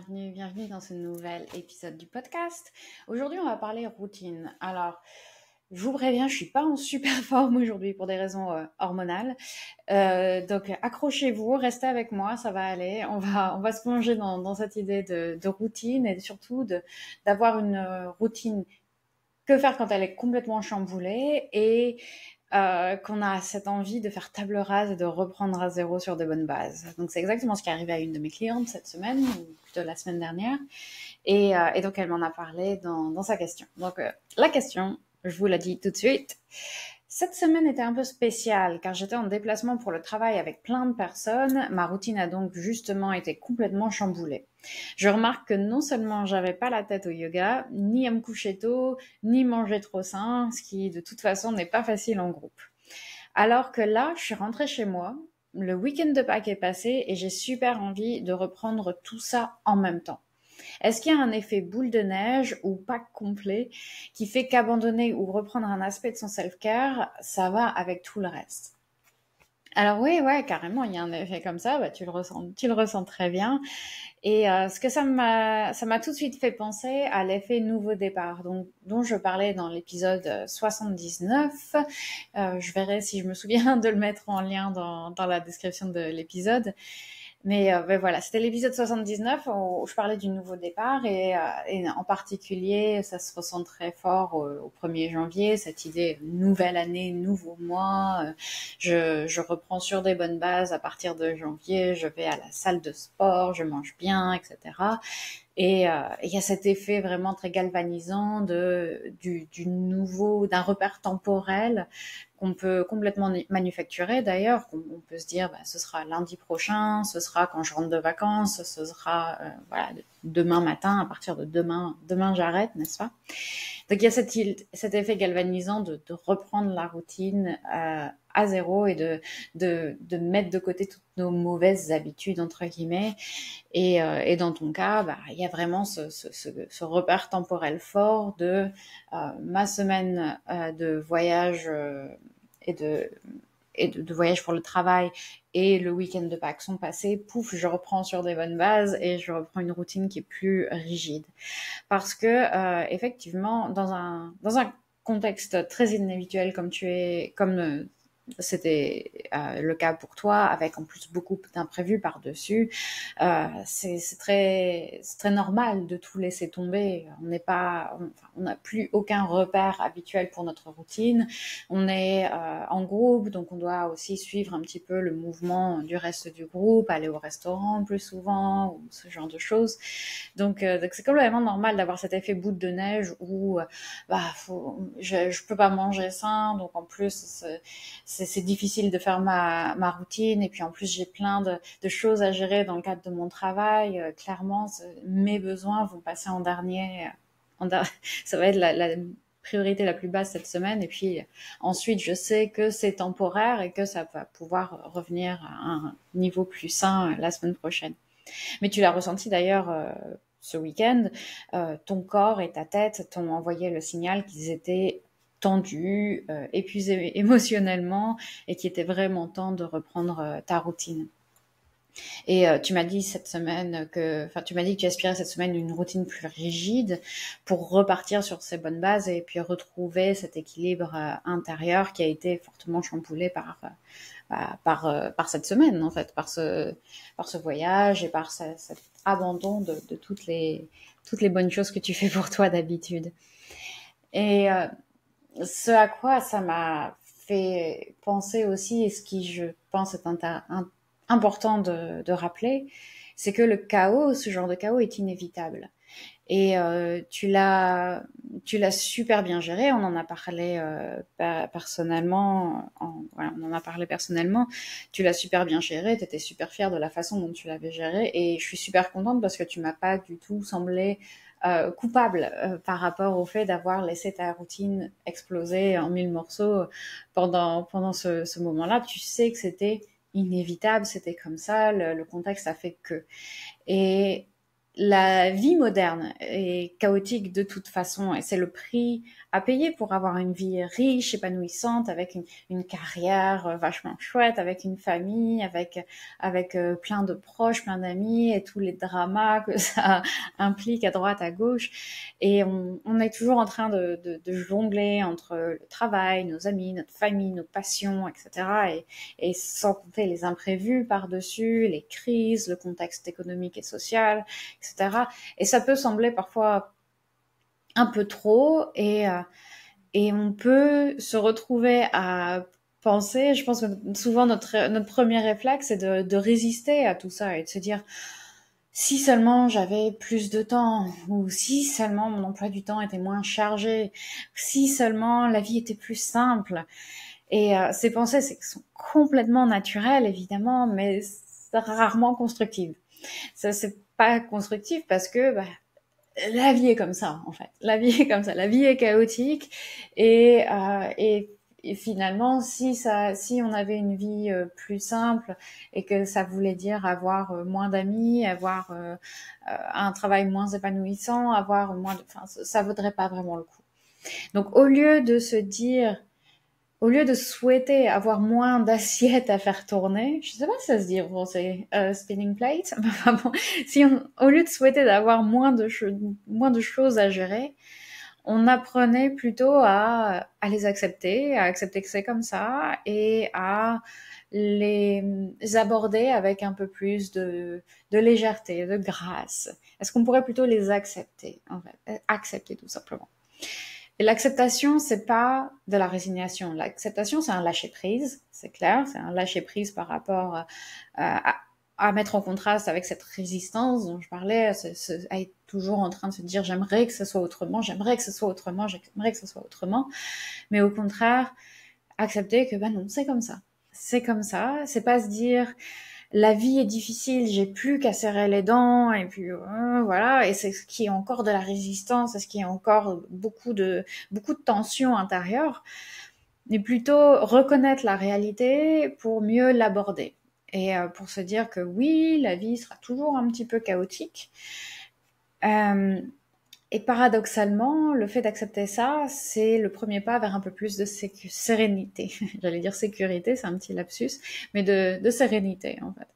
bienvenue dans ce nouvel épisode du podcast. Aujourd'hui, on va parler routine. Alors, je vous préviens, je suis pas en super forme aujourd'hui pour des raisons hormonales. Donc, accrochez-vous, restez avec moi, ça va aller. On va se plonger dans cette idée de routine et surtout d'avoir une routine. Que faire quand elle est complètement chamboulée et qu'on a cette envie de faire table rase et de reprendre à zéro sur de bonnes bases. Donc c'est exactement ce qui est arrivé à une de mes clientes cette semaine, ou plutôt la semaine dernière. Et donc elle m'en a parlé dans sa question. Donc la question, je vous la dis tout de suite. Cette semaine était un peu spéciale car j'étais en déplacement pour le travail avec plein de personnes. Ma routine a donc justement été complètement chamboulée. Je remarque que non seulement j'avais pas la tête au yoga, ni à me coucher tôt, ni manger trop sain, ce qui de toute façon n'est pas facile en groupe. Alors que là, je suis rentrée chez moi, le week-end de Pâques est passé et j'ai super envie de reprendre tout ça en même temps. Est-ce qu'il y a un effet boule de neige ou Pâques complet qui fait qu'abandonner ou reprendre un aspect de son self-care, ça va avec tout le reste? Alors oui, ouais, carrément, il y a un effet comme ça, bah, tu le ressens très bien. Et ce que ça m'a tout de suite fait penser à l'effet nouveau départ, dont je parlais dans l'épisode 79. Je verrai si je me souviens de le mettre en lien dans la description de l'épisode. Mais voilà, c'était l'épisode 79 où je parlais du nouveau départ et en particulier, ça se ressent très fort au 1er janvier, cette idée nouvelle année, nouveau mois. Je reprends sur des bonnes bases à partir de janvier, je vais à la salle de sport, je mange bien, etc. Et il y a cet effet vraiment très galvanisant du nouveau, d'un repère temporel qu'on peut complètement manufacturer d'ailleurs. On peut se dire, bah, ce sera lundi prochain, ce sera quand je rentre de vacances, ce sera voilà, demain matin, à partir de demain j'arrête, n'est-ce pas? Donc il y a cet effet galvanisant de reprendre la routine à zéro et de mettre de côté toutes nos mauvaises habitudes, entre guillemets. Et dans ton cas, bah, il y a vraiment ce repère temporel fort de ma semaine de voyage et de voyage pour le travail et le week-end de Pâques sont passés, pouf, je reprends sur des bonnes bases et je reprends une routine qui est plus rigide. Parce que effectivement, dans un contexte très inhabituel comme c'était le cas pour toi, avec en plus beaucoup d'imprévus par-dessus, c'est très normal de tout laisser tomber. On n'a plus aucun repère habituel pour notre routine. On est en groupe, donc on doit aussi suivre un petit peu le mouvement du reste du groupe, aller au restaurant plus souvent, ou ce genre de choses. Donc c'est complètement normal d'avoir cet effet boule de neige où je peux pas manger sain, donc en plus c'est difficile de faire ma routine, et puis en plus j'ai plein de choses à gérer dans le cadre de mon travail. Clairement, mes besoins vont passer en dernier. Ça va être la priorité la plus basse cette semaine, et puis ensuite je sais que c'est temporaire et que ça va pouvoir revenir à un niveau plus sain la semaine prochaine. Mais tu l'as ressenti d'ailleurs ce week-end, ton corps et ta tête t'ont envoyé le signal qu'ils étaient tendus, épuisés émotionnellement, et qu'il était vraiment temps de reprendre ta routine. Et tu m'as dit tu m'as dit que tu aspirais cette semaine une routine plus rigide pour repartir sur ces bonnes bases et puis retrouver cet équilibre intérieur qui a été fortement chamboulé par cette semaine, en fait, par ce voyage et par cet abandon de toutes les bonnes choses que tu fais pour toi d'habitude. Et ce à quoi ça m'a fait penser aussi, et ce qui, je pense, est important de rappeler, c'est que ce genre de chaos est inévitable. Et tu l'as super bien géré. On en a parlé personnellement. On en a parlé personnellement. Tu l'as super bien géré. T'étais super fière de la façon dont tu l'avais géré. Et je suis super contente parce que tu m'as pas du tout semblé coupable par rapport au fait d'avoir laissé ta routine exploser en 1000 morceaux pendant ce moment-là. Tu sais que c'était inévitable, c'était comme ça. Le contexte a fait que. Et la vie moderne est chaotique de toute façon et c'est le prix à payer pour avoir une vie riche, épanouissante, avec une carrière vachement chouette, avec une famille, avec plein de proches, plein d'amis et tous les dramas que ça implique à droite, à gauche. Et on est toujours en train de jongler entre le travail, nos amis, notre famille, nos passions, etc. Et sans compter les imprévus par-dessus, les crises, le contexte économique et social, etc. Et ça peut sembler parfois un peu trop et on peut se retrouver à penser, je pense que souvent notre premier réflexe c'est de résister à tout ça et de se dire si seulement j'avais plus de temps, ou si seulement mon emploi du temps était moins chargé, si seulement la vie était plus simple. Et ces pensées sont complètement naturelles évidemment, mais rarement constructives. Ça c'est pas constructif parce que la vie est comme ça, en fait. La vie est comme ça. La vie est chaotique et finalement, si on avait une vie plus simple et que ça voulait dire avoir moins d'amis, avoir un travail moins épanouissant, avoir enfin, ça vaudrait pas vraiment le coup. Donc, au lieu de souhaiter avoir moins d'assiettes à faire tourner, je sais pas si ça se dit en français, spinning plate, enfin bon, au lieu de souhaiter d'avoir moins de choses à gérer, on apprenait plutôt à les accepter, à accepter que c'est comme ça et à les aborder avec un peu plus de légèreté, de grâce. Est-ce qu'on pourrait plutôt les accepter, en fait, accepter tout simplement. Et l'acceptation, c'est pas de la résignation. L'acceptation, c'est un lâcher prise, c'est clair. C'est un lâcher prise par rapport à mettre en contraste avec cette résistance dont je parlais, à être toujours en train de se dire j'aimerais que ce soit autrement, j'aimerais que ce soit autrement, j'aimerais que ce soit autrement. Mais au contraire, accepter que non, c'est comme ça. C'est comme ça. C'est pas se dire la vie est difficile, j'ai plus qu'à serrer les dents et puis voilà, et c'est ce qui est encore de la résistance, c'est ce qui est encore beaucoup de tension intérieure, mais plutôt reconnaître la réalité pour mieux l'aborder et pour se dire que oui, la vie sera toujours un petit peu chaotique. Et paradoxalement, le fait d'accepter ça, c'est le premier pas vers un peu plus de sérénité. J'allais dire sécurité, c'est un petit lapsus, mais de sérénité en fait.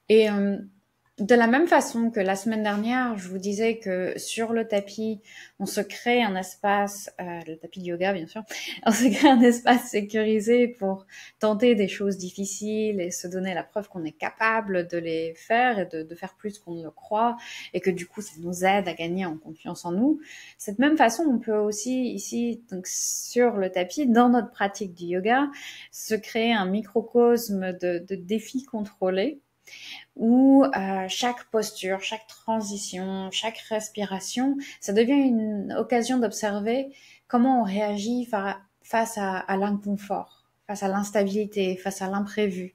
Et de la même façon que la semaine dernière, je vous disais que sur le tapis, on se crée un espace, le tapis de yoga bien sûr, on se crée un espace sécurisé pour tenter des choses difficiles et se donner la preuve qu'on est capable de les faire et de faire plus qu'on ne le croit et que du coup ça nous aide à gagner en confiance en nous. De cette même façon, on peut aussi ici, donc sur le tapis, dans notre pratique du yoga, se créer un microcosme de défis contrôlés où chaque posture, chaque transition, chaque respiration, ça devient une occasion d'observer comment on réagit face à l'inconfort, face à l'instabilité, face à l'imprévu,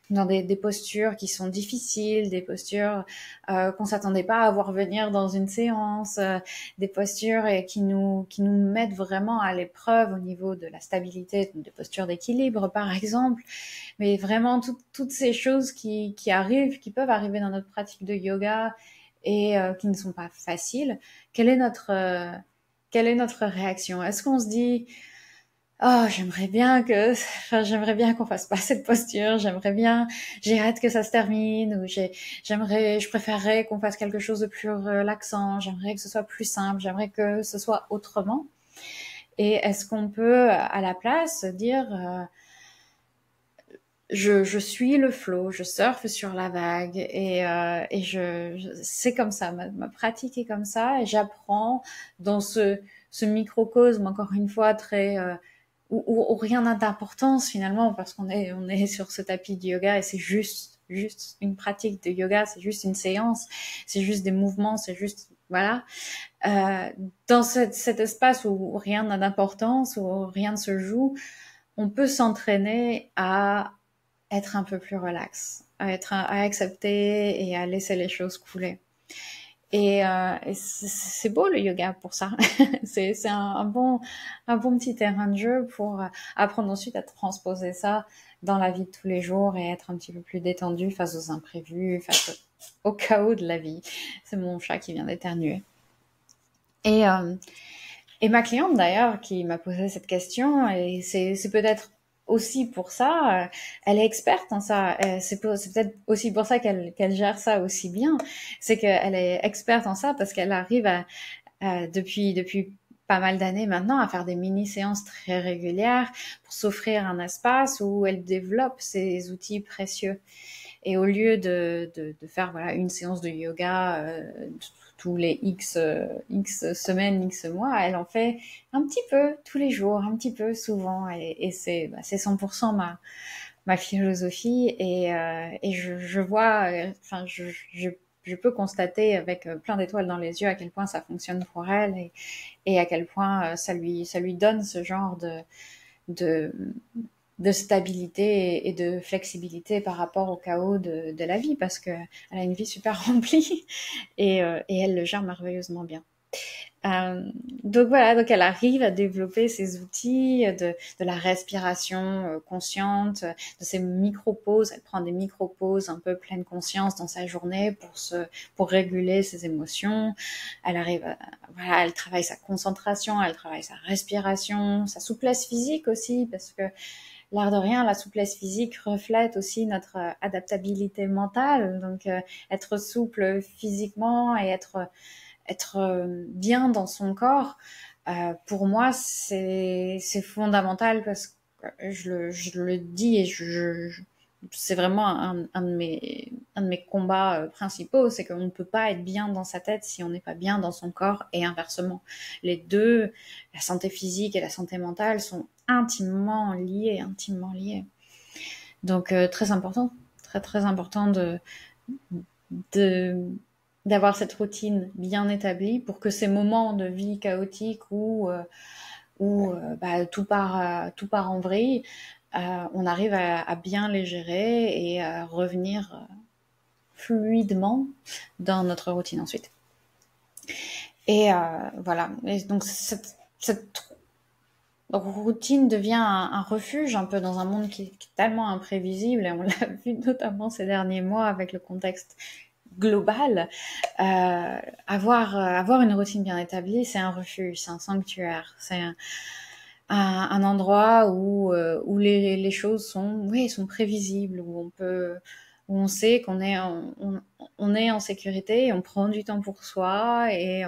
dans des postures qui sont difficiles, des postures qu'on s'attendait pas à voir venir dans une séance, des postures qui nous mettent vraiment à l'épreuve au niveau de la stabilité, des postures d'équilibre par exemple, mais vraiment toutes ces choses qui arrivent, qui peuvent arriver dans notre pratique de yoga et qui ne sont pas faciles. Quelle est notre réaction? Est-ce qu'on se dit oh, j'aimerais bien qu'on fasse pas cette posture, j'ai hâte que ça se termine, ou je préférerais qu'on fasse quelque chose de plus relaxant, j'aimerais que ce soit plus simple, j'aimerais que ce soit autrement. Et est-ce qu'on peut, à la place, dire, je suis le flot, je surfe sur la vague et c'est comme ça, ma pratique est comme ça et j'apprends dans ce microcosme encore une fois très où rien n'a d'importance finalement parce qu'on est sur ce tapis de yoga et c'est juste une pratique de yoga, c'est juste une séance, c'est juste des mouvements, c'est juste voilà. Dans cet espace où rien n'a d'importance, où rien ne se joue, on peut s'entraîner à être un peu plus relax, à accepter et à laisser les choses couler. Et c'est beau le yoga pour ça. c'est un bon petit terrain de jeu pour apprendre ensuite à transposer ça dans la vie de tous les jours et être un petit peu plus détendu face aux imprévus, au chaos de la vie. C'est mon chat qui vient d'éternuer. Et, euh, et ma cliente d'ailleurs qui m'a posé cette question, et c'est peut-être aussi pour ça, elle est experte en ça. C'est peut-être aussi pour ça qu'elle gère ça aussi bien. C'est qu'elle est experte en ça parce qu'elle arrive depuis pas mal d'années maintenant à faire des mini-séances très régulières pour s'offrir un espace où elle développe ces outils précieux. Et au lieu de faire voilà une séance de yoga tous les X semaines, X mois, elle en fait un petit peu tous les jours, un petit peu souvent. Et c'est 100% ma philosophie. Et je vois, enfin, je peux constater avec plein d'étoiles dans les yeux à quel point ça fonctionne pour elle et à quel point ça lui donne ce genre de, de stabilité et de flexibilité par rapport au chaos de la vie parce qu'elle a une vie super remplie et elle le gère merveilleusement bien. Euh, donc voilà, donc elle arrive à développer ces outils de la respiration consciente, de ces micro-pauses. Elle prend des micro-pauses un peu pleine conscience dans sa journée pour réguler ses émotions. Elle arrive voilà, elle travaille sa concentration, elle travaille sa respiration, sa souplesse physique aussi, parce que l'air de rien, la souplesse physique reflète aussi notre adaptabilité mentale. Donc, être souple physiquement et être bien dans son corps, pour moi, c'est fondamental parce que je le dis et c'est vraiment un de mes combats principaux, c'est qu'on ne peut pas être bien dans sa tête si on n'est pas bien dans son corps et inversement. Les deux, la santé physique et la santé mentale, sont intimement liées, intimement liées. Donc très important, très très important de d'avoir cette routine bien établie pour que ces moments de vie chaotiques où bah, tout part en vrille, on arrive à bien les gérer et à revenir fluidement dans notre routine ensuite. Et voilà. Et donc cette routine devient un refuge un peu dans un monde qui est tellement imprévisible et on l'a vu notamment ces derniers mois avec le contexte global. Avoir une routine bien établie, c'est un refuge, c'est un sanctuaire, c'est un endroit où les choses sont, oui, sont prévisibles, où on sait on est en sécurité, et on prend du temps pour soi et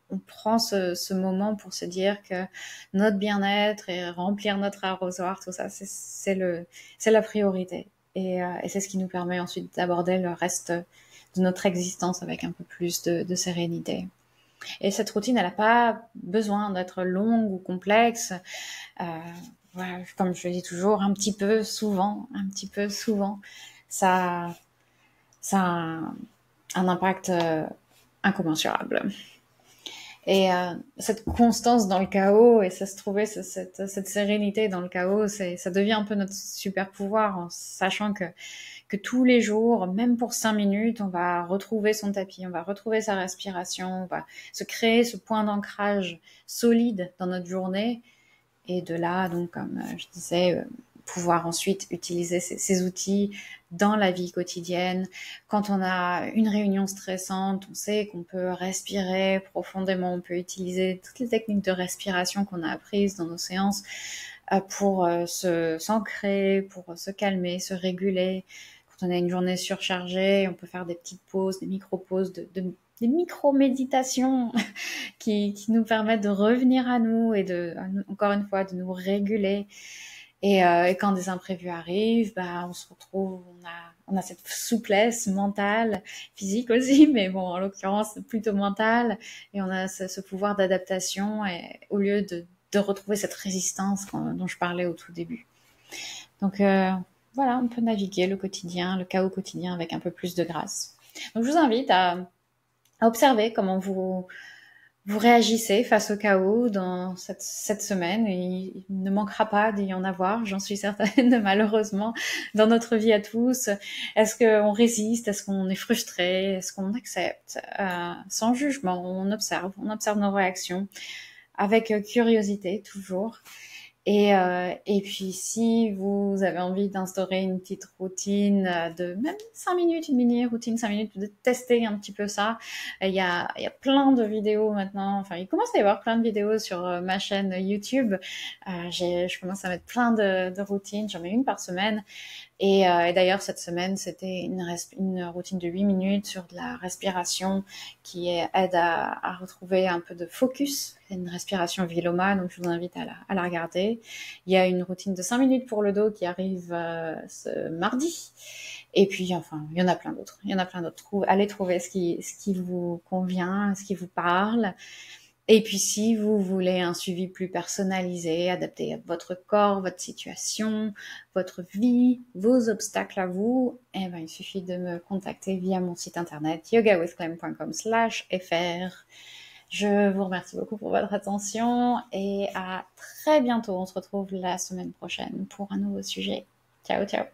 on prend ce moment pour se dire que notre bien-être et remplir notre arrosoir, tout ça, c'est la priorité. Et c'est ce qui nous permet ensuite d'aborder le reste de notre existence avec un peu plus de sérénité. Et cette routine, elle n'a pas besoin d'être longue ou complexe. Euh, voilà, comme je le dis toujours, un petit peu souvent, ça, ça a un impact incommensurable. Et cette constance dans le chaos et ça se trouver cette sérénité dans le chaos, ça devient un peu notre super pouvoir en sachant que tous les jours, même pour 5 minutes, on va retrouver son tapis, on va retrouver sa respiration, on va se créer ce point d'ancrage solide dans notre journée. Et de là, donc, comme je disais, pouvoir ensuite utiliser ces outils dans la vie quotidienne. Quand on a une réunion stressante, on sait qu'on peut respirer profondément, on peut utiliser toutes les techniques de respiration qu'on a apprises dans nos séances pour s'ancrer, pour se calmer, se réguler. Quand on a une journée surchargée, on peut faire des petites pauses, des micro-pauses, des micro-méditations qui nous permettent de revenir à nous et encore une fois, de nous réguler. Et quand des imprévus arrivent, bah, on se retrouve, on a cette souplesse mentale, physique aussi, mais bon, en l'occurrence, plutôt mentale, et on a ce pouvoir d'adaptation, et au lieu de retrouver cette résistance dont je parlais au tout début. Donc voilà, on peut naviguer le quotidien, le chaos quotidien avec un peu plus de grâce. Donc je vous invite à observer comment vous réagissez face au chaos dans cette semaine. Il ne manquera pas d'y en avoir, j'en suis certaine, malheureusement, dans notre vie à tous. Est-ce qu'on résiste? Est-ce qu'on est frustré? Est-ce qu'on accepte? Sans jugement, on observe nos réactions avec curiosité toujours. Et puis, si vous avez envie d'instaurer une petite routine de même 5 minutes, une mini-routine 5 minutes, de tester un petit peu ça, il y a plein de vidéos maintenant. Enfin, il commence à y avoir plein de vidéos sur ma chaîne YouTube. Je commence à mettre plein de routines. J'en mets une par semaine. Et d'ailleurs, cette semaine, c'était une routine de 8 minutes sur de la respiration qui aide à retrouver un peu de focus. C'est une respiration Viloma, donc je vous invite à la regarder. Il y a une routine de 5 minutes pour le dos qui arrive ce mardi. Et puis, enfin, il y en a plein d'autres. Il y en a plein d'autres. Allez trouver ce qui vous convient, ce qui vous parle. Et puis, si vous voulez un suivi plus personnalisé, adapté à votre corps, votre situation, votre vie, vos obstacles à vous, eh ben, il suffit de me contacter via mon site internet yogawithclem.com/fr. Je vous remercie beaucoup pour votre attention et à très bientôt. On se retrouve la semaine prochaine pour un nouveau sujet. Ciao, ciao.